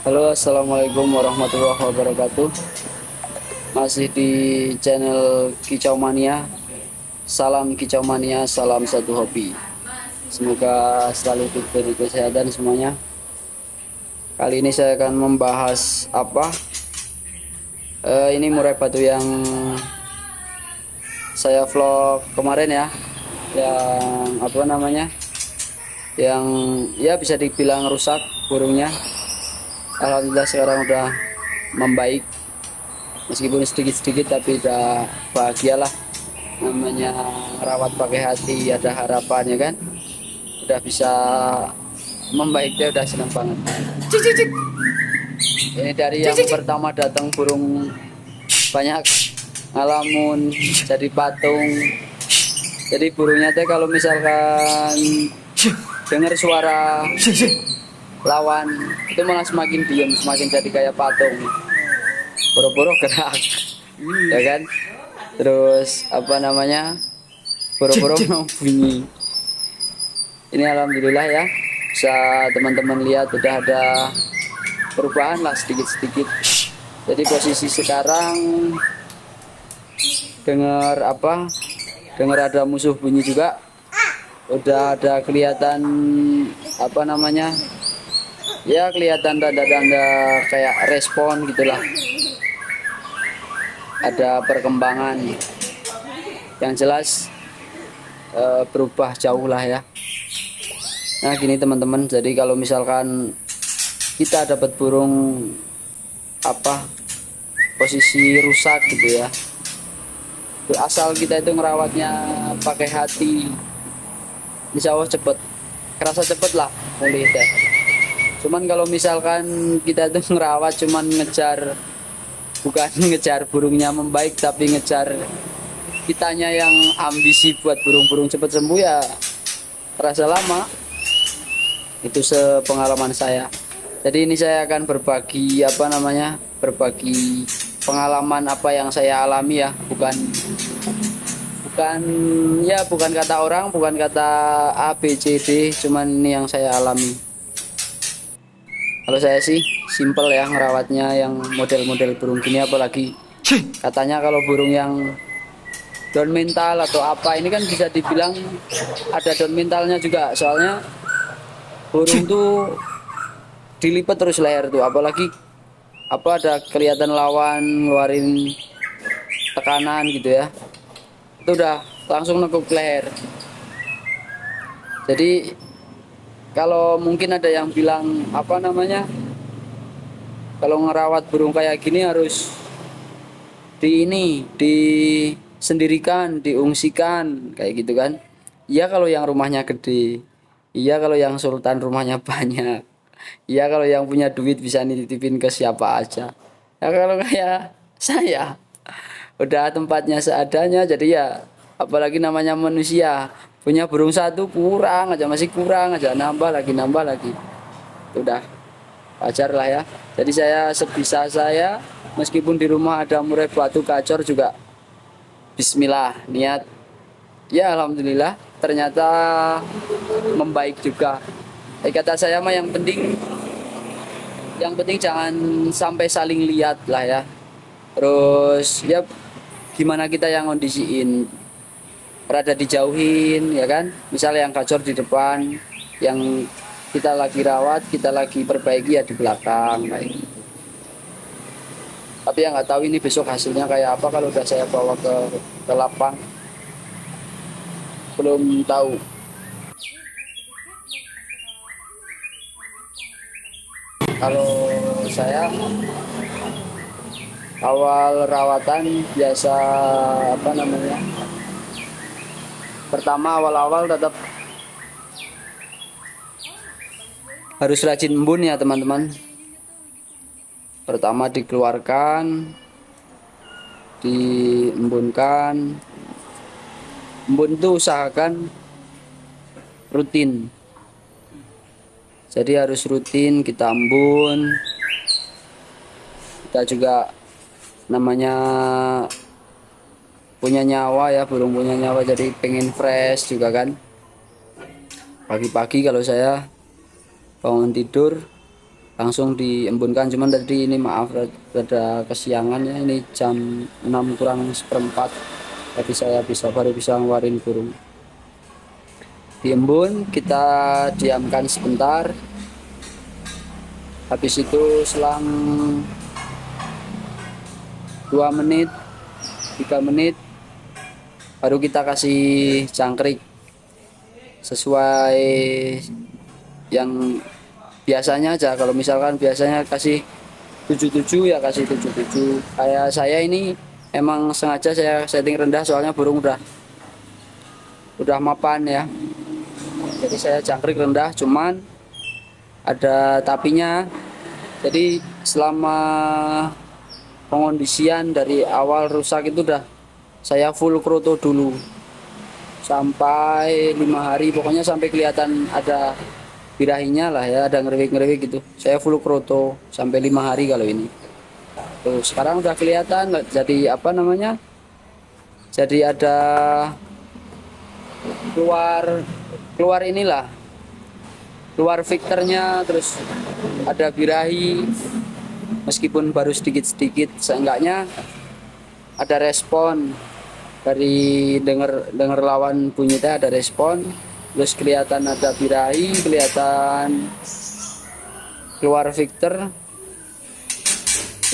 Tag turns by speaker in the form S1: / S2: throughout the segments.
S1: Halo, assalamualaikum warahmatullahi wabarakatuh. Masih di channel Kicau Mania. Salam Kicau Mania, salam satu hobi. Semoga selalu diberi kesehatan semuanya. Kali ini saya akan membahas apa? Ini murai batu yang saya vlog kemarin ya, yang apa namanya? Yang ya bisa dibilang rusak burungnya. Alhamdulillah sekarang udah membaik, meskipun sedikit-sedikit tapi udah bahagialah. Namanya rawat pakai hati, ada harapannya kan, udah bisa membaik, dia udah senang banget. Ini dari yang pertama datang burung banyak ngalamun jadi patung. Jadi burungnya teh kalau misalkan dengar suara lawan itu malah semakin diem, semakin jadi kayak patung, boro-boro gerak, ya kan. Terus apa namanya, boro-boro mau bunyi. Ini alhamdulillah ya, bisa teman-teman lihat udah ada perubahan lah sedikit-sedikit. Jadi posisi sekarang dengar ada musuh bunyi juga, udah ada kelihatan apa namanya, ya kelihatan tanda-tanda kayak respon gitulah, ada perkembangan yang jelas, berubah jauh lah ya. Nah gini teman-teman, jadi kalau misalkan kita dapat burung apa posisi rusak gitu ya, asal kita itu ngerawatnya pakai hati, insya Allah cepet, kerasa cepet lah pulih deh. Cuman kalau misalkan kita itu ngerawat cuman ngejar, bukan ngejar burungnya membaik tapi ngejar kitanya yang ambisi buat burung-burung cepet sembuh, ya terasa lama. Itu sepengalaman saya. Jadi ini saya akan berbagi apa namanya, berbagi pengalaman apa yang saya alami ya, bukan bukan bukan kata orang, bukan kata A B C D, cuman ini yang saya alami. Kalau saya sih simple ya ngerawatnya, yang model-model burung gini, apalagi katanya kalau burung yang down mental atau apa, ini kan bisa dibilang ada down mentalnya juga, soalnya burung tuh dilipat terus leher tuh, apalagi apa ada kelihatan lawan ngeluarin tekanan gitu ya, itu udah langsung nekuk leher. Jadi kalau mungkin ada yang bilang apa namanya, kalau ngerawat burung kayak gini harus disendirikan, diungsikan kayak gitu kan. Iya kalau yang rumahnya gede, iya kalau yang sultan rumahnya banyak, iya kalau yang punya duit bisa nitipin ke siapa aja. Ya kalau kayak saya udah tempatnya seadanya, jadi ya apalagi namanya manusia, punya burung satu kurang aja, masih kurang aja, nambah lagi, udah wajar lah ya. Jadi saya sebisa saya, meskipun di rumah ada murai batu gacor juga bismillah niat, ya alhamdulillah ternyata membaik juga. Kata saya mah yang penting jangan sampai saling lihat lah ya. Terus ya gimana kita yang kondisiin, rada dijauhin ya kan, misalnya yang gacor di depan, yang kita lagi rawat, kita lagi perbaiki ya di belakang kayak gitu. Tapi yang nggak tahu ini besok hasilnya kayak apa kalau udah saya bawa ke lapang, belum tahu. Kalau saya awal rawatan biasa apa namanya, pertama awal-awal tetap harus rajin embun ya teman-teman. Pertama dikeluarkan, diembunkan. Embun itu usahakan rutin, jadi harus rutin kita embun. Kita juga namanya punya nyawa ya, burung punya nyawa, jadi pengen fresh juga kan. Pagi-pagi kalau saya bangun tidur langsung diembunkan. Cuman tadi ini maaf rada kesiangan ya, ini jam 6 kurang seperempat, tapi saya baru bisa ngeluarin burung. Diembun, kita diamkan sebentar. Habis itu selang 2 menit 3 menit baru kita kasih jangkrik sesuai yang biasanya aja. Kalau misalkan biasanya kasih 77 ya kasih 77. Kayak saya ini emang sengaja saya setting rendah soalnya burung udah mapan ya, jadi saya jangkrik rendah, cuman ada tapinya. Jadi selama pengondisian dari awal rusak itu udah saya full kroto dulu sampai 5 hari, pokoknya sampai kelihatan ada birahinya lah ya, ada ngerewek gitu. Saya full kroto sampai 5 hari kalau ini. Tuh sekarang udah kelihatan, jadi apa namanya, jadi ada keluar inilah, keluar Victornya, terus ada birahi, meskipun baru sedikit-sedikit, seenggaknya ada respon dari dengar lawan bunyi teh, ada respon, terus kelihatan ada birahi, kelihatan keluar Victor,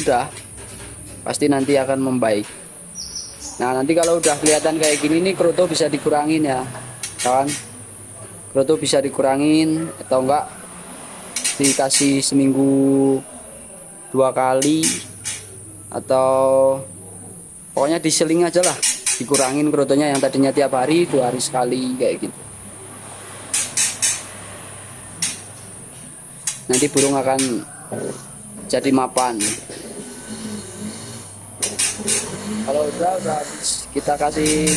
S1: udah pasti nanti akan membaik. Nah nanti kalau udah kelihatan kayak gini nih, kroto bisa dikurangin ya kawan, kroto bisa dikurangin atau enggak dikasih seminggu 2 kali, atau pokoknya diseling aja lah, dikurangin krotonya yang tadinya tiap hari 2 hari sekali kayak gitu. Nanti burung akan jadi mapan. Kalau udah habis kita kasih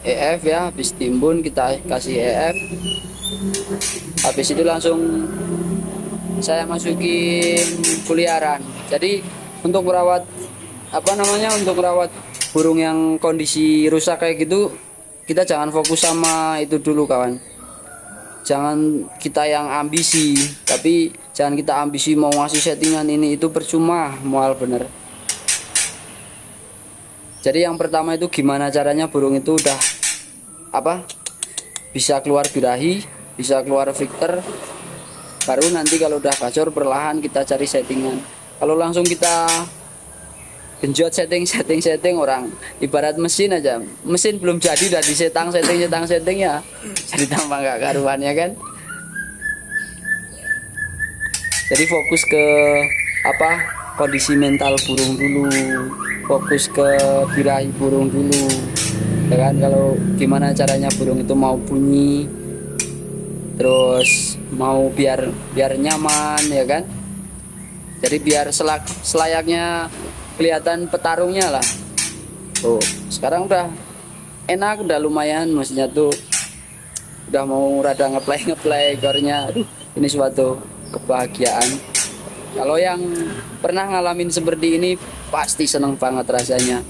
S1: EF ya, habis timbun kita kasih EF, habis itu langsung saya masukin kuliaran. Jadi untuk merawat apa namanya, untuk merawat burung yang kondisi rusak kayak gitu, kita jangan fokus sama itu dulu kawan. Jangan kita yang ambisi, tapi jangan kita ambisi mau ngasih settingan ini itu, percuma, mual bener. Jadi yang pertama itu gimana caranya burung itu udah apa, bisa keluar birahi, bisa keluar Victor, baru nanti kalau udah gacor perlahan kita cari settingan. Kalau langsung kita genjot setting orang, ibarat mesin aja, mesin belum jadi udah disetang setting ya, jadi tambah nggak karuan ya kan. Jadi fokus ke apa, kondisi mental burung dulu, fokus ke birahi burung dulu ya kan. Kalau gimana caranya burung itu mau bunyi, terus mau biar nyaman ya kan. Jadi biar selayaknya kelihatan petarungnya lah. Tuh sekarang udah enak, udah lumayan, maksudnya tuh udah mau rada ngeplay ekornya. Aduh, ini suatu kebahagiaan. Kalau yang pernah ngalamin seperti ini pasti seneng banget rasanya.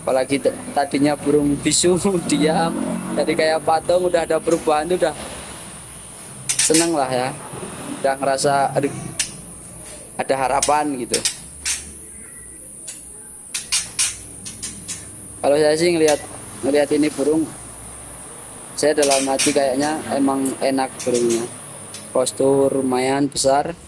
S1: Apalagi tadinya burung bisu diam, jadi kayak patung, udah ada perubahan tuh udah seneng lah ya, udah ngerasa aduh, ada harapan gitu. Kalau saya sih ngelihat ini burung, saya dalam hati kayaknya emang enak burungnya, postur lumayan besar,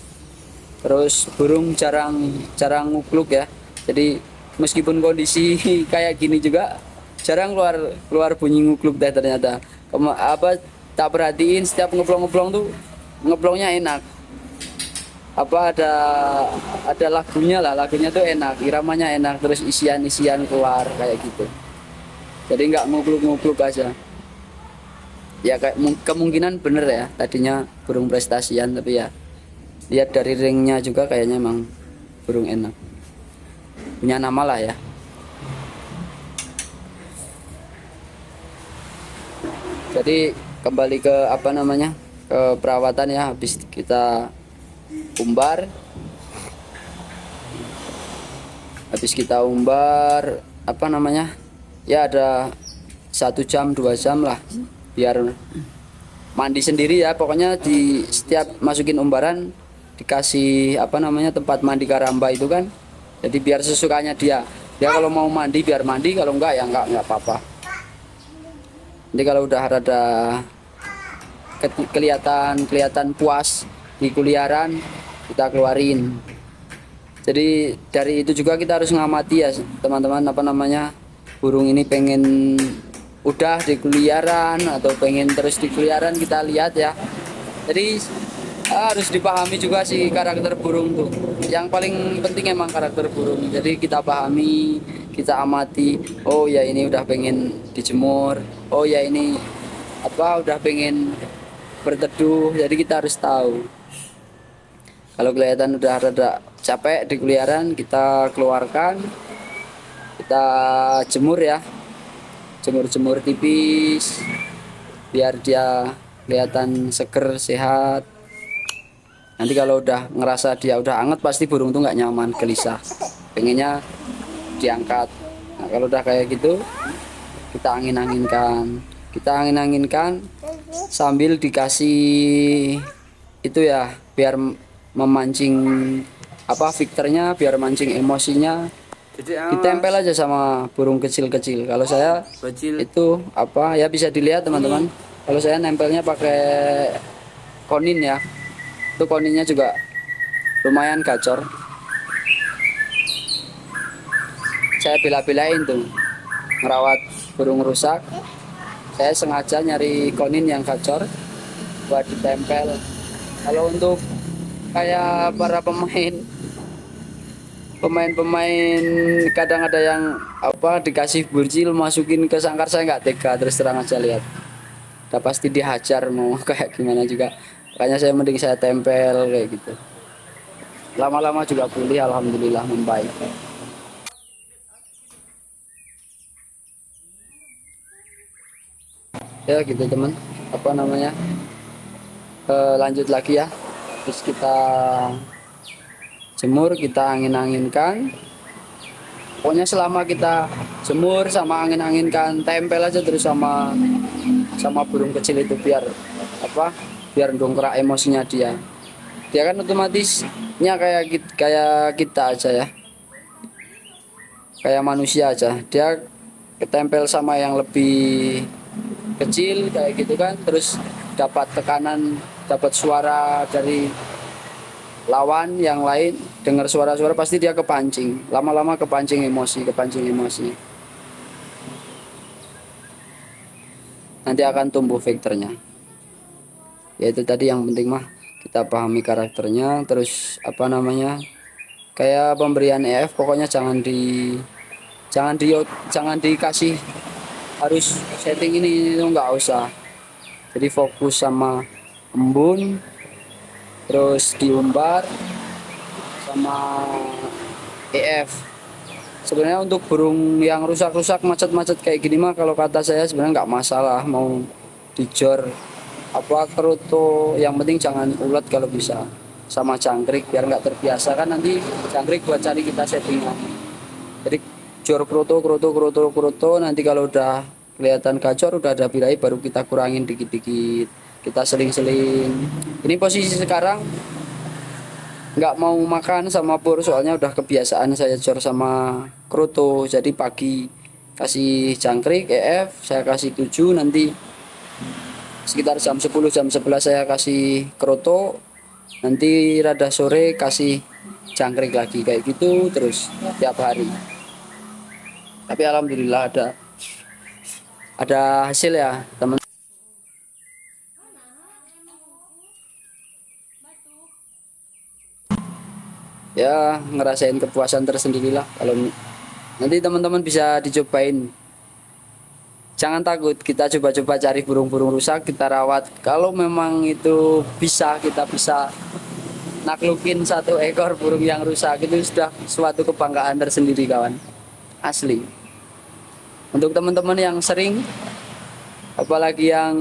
S1: terus burung jarang ngukluk ya. Jadi meskipun kondisi kayak gini juga jarang keluar bunyi ngukluk deh ternyata. Tak perhatiin setiap ngeblong tuh ngeblongnya enak. Apa ada lagunya lah, lagunya tuh enak, iramanya enak, terus isian keluar kayak gitu. Jadi nggak ngukluk aja. Ya kayak kemungkinan bener ya, tadinya burung prestasian, tapi ya lihat dari ringnya juga kayaknya emang burung enak, punya nama lah ya. Jadi kembali ke apa namanya, ke perawatan ya. Habis kita umbar, apa namanya ya, ada 1 jam 2 jam lah biar mandi sendiri ya. Pokoknya di setiap masukin umbaran dikasih apa namanya tempat mandi karamba itu kan, jadi biar sesukanya dia kalau mau mandi biar mandi, kalau enggak ya enggak apa-apa. Nanti kalau udah rada kelihatan puas di kuliaran, kita keluarin. Jadi dari itu juga kita harus ngamati ya teman-teman, apa namanya, burung ini pengen udah di kuliaran atau pengen terus di kuliaran, kita lihat ya. Jadi harus dipahami juga sih karakter burung tuh. Yang paling penting emang karakter burung. Jadi kita pahami, kita amati. Oh ya ini udah pengen dijemur. Oh ya ini apa udah pengen berteduh. Jadi kita harus tahu. Kalau kelihatan udah rada capek di kuliaran, kita keluarkan, kita jemur ya, jemur tipis biar dia kelihatan seger, sehat. Nanti kalau udah ngerasa dia udah anget, pasti burung tuh nggak nyaman, gelisah, pengennya diangkat. Nah kalau udah kayak gitu, kita angin-anginkan sambil dikasih itu ya, biar memancing apa fikternya, biar mancing emosinya. Ditempel aja sama burung kecil-kecil. Kalau saya itu apa ya, bisa dilihat teman-teman. Kalau saya nempelnya pakai konin ya. Itu koninnya juga lumayan gacor. Saya bela-belain tuh ngerawat burung rusak. Saya sengaja nyari konin yang gacor buat ditempel. Kalau untuk kayak para pemain kadang ada yang apa dikasih burjil masukin ke sangkar, saya nggak tega, terus terang aja. Lihat udah pasti dihajar mau kayak gimana juga, makanya saya mending saya tempel kayak gitu. Lama-lama juga pulih, alhamdulillah membaik. Ya gitu teman, apa namanya, lanjut lagi ya. Terus kita jemur, kita angin-anginkan. Pokoknya selama kita jemur sama angin-anginkan, tempel aja terus sama burung kecil itu, biar apa, biar dongkrak emosinya dia kan otomatisnya kayak kita aja ya, kayak manusia aja, dia ketempel sama yang lebih kecil kayak gitu kan, terus dapat tekanan, dapat suara dari lawan yang lain, dengar suara-suara, pasti dia kepancing, lama-lama kepancing emosi, nanti akan tumbuh faktornya. Yaitu tadi yang penting mah kita pahami karakternya, terus apa namanya, kayak pemberian EF, pokoknya jangan dikasih harus setting ini, itu nggak usah. Jadi fokus sama embun, terus diumbar sama EF. Sebenarnya untuk burung yang rusak-rusak, macet-macet kayak gini mah, kalau kata saya sebenarnya nggak masalah mau dijor apa kerutu, yang penting jangan ulet kalau bisa, sama jangkrik biar nggak terbiasa kan, nanti jangkrik buat cari kita settingan. Jadi jor kerutu, nanti kalau udah kelihatan gacor, udah ada birahi, baru kita kurangin dikit-dikit, kita seling-seling. Ini posisi sekarang nggak mau makan sama pur, soalnya udah kebiasaan saya jor sama kerutu. Jadi pagi kasih jangkrik EF, saya kasih 7, nanti sekitar jam 10 jam 11 saya kasih kerutu, nanti rada sore kasih jangkrik lagi, kayak gitu terus tiap hari. Tapi alhamdulillah ada hasil ya teman. Ya ngerasain kepuasan tersendiri lah. Kalau nanti teman-teman bisa dicobain, jangan takut, kita coba-coba cari burung-burung rusak, kita rawat. Kalau memang itu kita bisa naklukin 1 ekor burung yang rusak, itu sudah suatu kebanggaan tersendiri kawan, asli. Untuk teman-teman yang sering, apalagi yang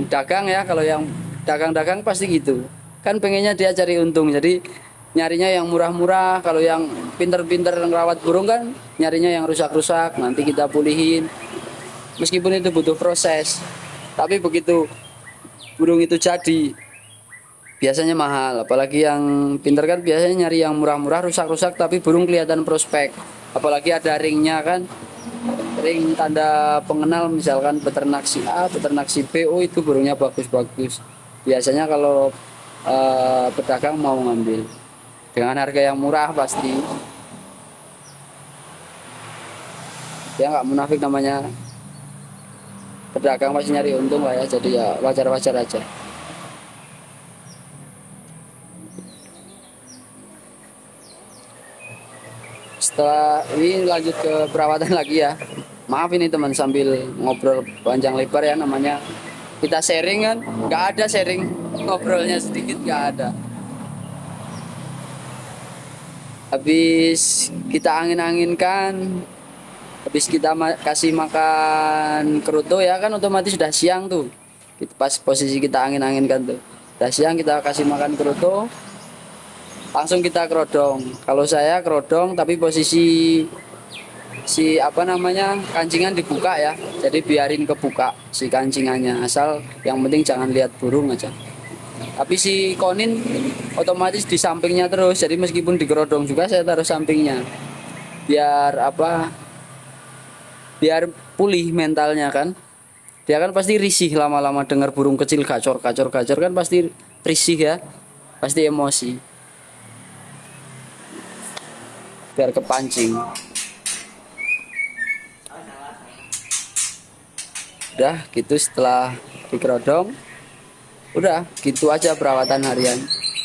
S1: dagang ya, kalau yang dagang-dagang pasti gitu kan, pengennya dia cari untung, jadi nyarinya yang murah-murah. Kalau yang pinter-pinter ngerawat burung kan nyarinya yang rusak-rusak, nanti kita pulihin. Meskipun itu butuh proses, tapi begitu burung itu jadi, biasanya mahal, apalagi yang pinter kan biasanya nyari yang murah-murah rusak-rusak tapi burung kelihatan prospek, apalagi ada ringnya kan, ring tanda pengenal, misalkan peternak si A peternak si B, oh itu burungnya bagus-bagus. Biasanya kalau pedagang mau ngambil dengan harga yang murah pasti, dia nggak munafik namanya pedagang, pasti nyari untung lah ya, jadi ya wajar-wajar aja. Setelah ini lanjut ke perawatan lagi ya. Maaf ini teman, sambil ngobrol panjang lebar ya, namanya kita sharing kan, nggak ada sharing ngobrolnya sedikit nggak ada. Habis kita angin-anginkan, habis kita kasih makan kerutu ya kan, otomatis sudah siang tuh. Pas posisi kita angin-anginkan tuh, udah siang kita kasih makan kerutu, langsung kita kerodong. Kalau saya kerodong tapi posisi si apa namanya kancingan dibuka ya, jadi biarin kebuka si kancingannya, asal yang penting jangan lihat burung aja. Tapi si konin otomatis di sampingnya terus, jadi meskipun dikerodong juga saya taruh sampingnya, biar apa, biar pulih mentalnya kan. Dia kan pasti risih lama-lama dengar burung kecil gacor kan, pasti risih ya, pasti emosi, biar kepancing. Udah gitu, setelah dikerodong udah gitu aja perawatan harian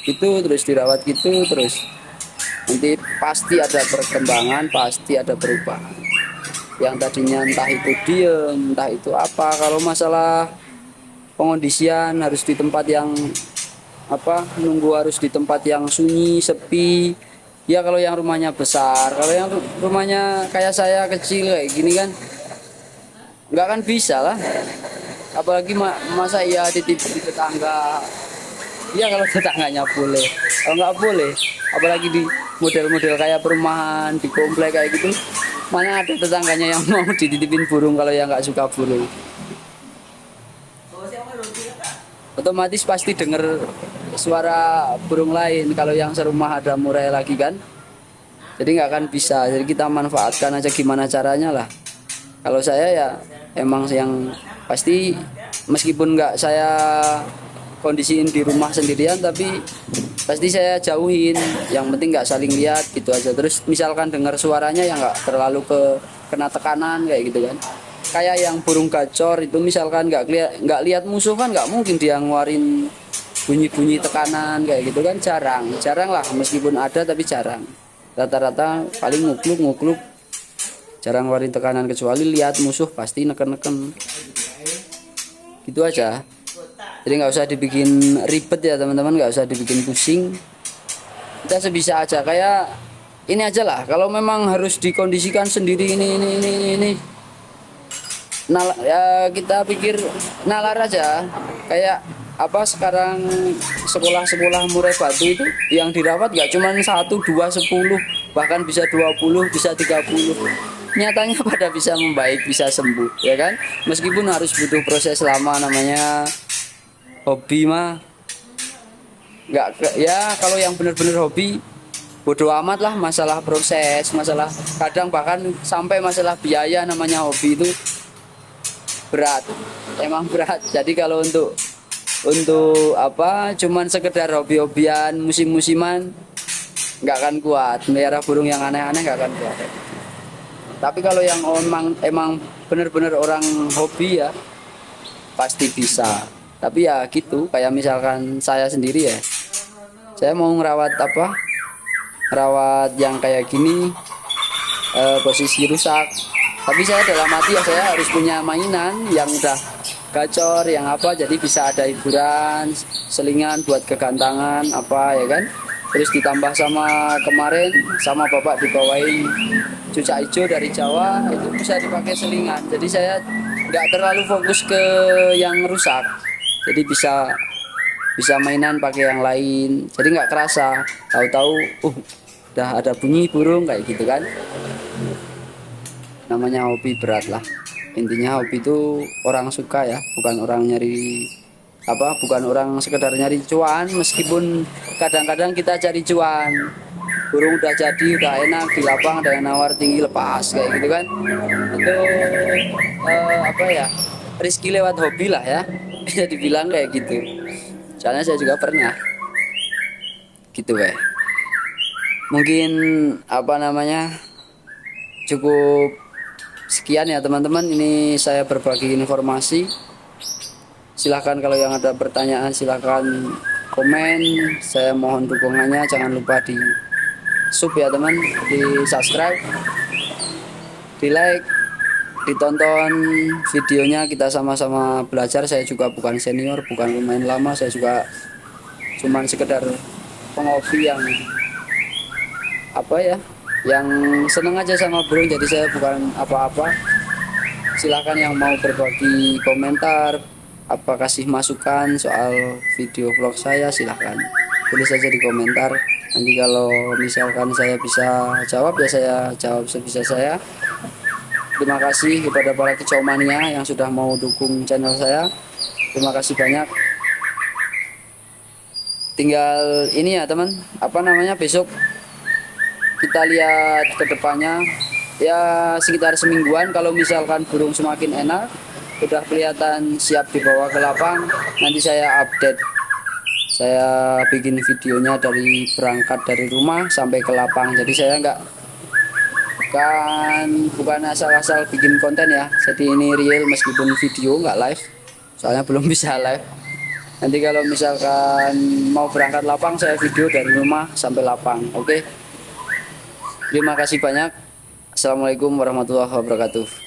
S1: itu, terus dirawat gitu terus, nanti pasti ada perkembangan, pasti ada perubahan. Yang tadinya entah itu diem, entah itu apa, kalau masalah pengondisian harus di tempat yang apa, nunggu harus di tempat yang sunyi sepi ya. Kalau yang rumahnya besar, kalau yang rumahnya kayak saya kecil kayak gini kan nggak akan bisa lah, apalagi masa ya titip di tetangga ya, kalau tetangganya boleh, kalau nggak boleh, apalagi di model-model kayak perumahan di komplek kayak gitu, mana ada tetangganya yang mau dititipin burung kalau yang nggak suka burung. Otomatis pasti denger suara burung lain kalau yang serumah ada murai lagi kan, jadi nggak akan bisa. Jadi kita manfaatkan aja gimana caranya lah. Kalau saya ya emang yang pasti, meskipun nggak saya kondisiin di rumah sendirian, tapi pasti saya jauhin, yang penting nggak saling lihat gitu aja. Terus misalkan dengar suaranya yang nggak terlalu kena tekanan kayak gitu kan, kayak yang burung gacor itu misalkan nggak lihat musuh kan, nggak mungkin dia ngeluarin bunyi-bunyi tekanan kayak gitu kan, jarang lah, meskipun ada tapi jarang, rata-rata paling ngukluk, jarang ngeluarin tekanan, kecuali lihat musuh pasti neken-neken gitu aja. Jadi nggak usah dibikin ribet ya teman-teman, nggak usah dibikin pusing, kita sebisa aja. Kayak ini aja lah, kalau memang harus dikondisikan sendiri ini ya kita pikir nalar aja. Kayak apa sekarang sekolah-sekolah murai batu itu yang dirawat nggak cuma 1, 2, 10, bahkan bisa 20, bisa 30, nyatanya pada bisa membaik, bisa sembuh ya kan, meskipun harus butuh proses lama. Namanya hobi mah nggak ya, kalau yang benar-benar hobi bodoh amat lah masalah proses, masalah kadang bahkan sampai masalah biaya. Namanya hobi itu berat, emang berat. Jadi kalau untuk apa cuman sekedar hobi-hobian musim-musiman nggak akan kuat, melihara burung yang aneh-aneh nggak akan kuat. Tapi kalau yang emang benar-benar orang hobi ya pasti bisa. Tapi ya gitu, kayak misalkan saya sendiri ya, saya mau ngerawat apa, rawat yang kayak gini posisi rusak, tapi saya dalam hati ya saya harus punya mainan yang udah gacor, yang apa, jadi bisa ada hiburan, selingan buat kegantangan apa ya kan. Terus ditambah sama kemarin sama bapak dibawain cucak hijau dari Jawa, itu bisa dipakai selingan, jadi saya nggak terlalu fokus ke yang rusak, jadi bisa mainan pakai yang lain, jadi nggak kerasa, tahu-tahu udah ada bunyi burung kayak gitu kan. Namanya hobi berat lah, intinya hobi itu orang suka ya, bukan orang nyari bukan orang sekedar nyari cuan, meskipun kadang-kadang kita cari cuan, burung udah jadi udah enak di lapang ada yang nawar tinggi lepas kayak gitu kan, itu rezeki lewat hobi lah ya. Bisa dibilang kayak gitu, soalnya saya juga pernah gitu mungkin cukup sekian ya teman-teman, ini saya berbagi informasi. Silahkan kalau yang ada pertanyaan silahkan komen, saya mohon dukungannya, jangan lupa di sub ya teman, di subscribe, di like, ditonton videonya, kita sama-sama belajar. Saya juga bukan senior, bukan pemain lama, saya juga cuman sekedar penghobi yang yang seneng aja sama burung, jadi saya bukan apa-apa. Silahkan yang mau berbagi komentar, kasih masukan soal video vlog saya, silahkan tulis saja di komentar. Nanti kalau misalkan saya bisa jawab ya saya jawab sebisa saya. Terima kasih kepada para kicau mania yang sudah mau dukung channel saya, terima kasih banyak. Tinggal ini ya teman, besok kita lihat ke depannya ya, sekitar semingguan. Kalau misalkan burung semakin enak, udah kelihatan siap dibawa ke lapang, nanti saya update, saya bikin videonya dari berangkat dari rumah sampai ke lapang. Jadi saya bukan asal-asal bikin konten ya, jadi ini real meskipun video nggak live, soalnya belum bisa live. Nanti kalau misalkan mau berangkat lapang, saya video dari rumah sampai lapang. Oke, terima kasih banyak. Assalamualaikum warahmatullahi wabarakatuh.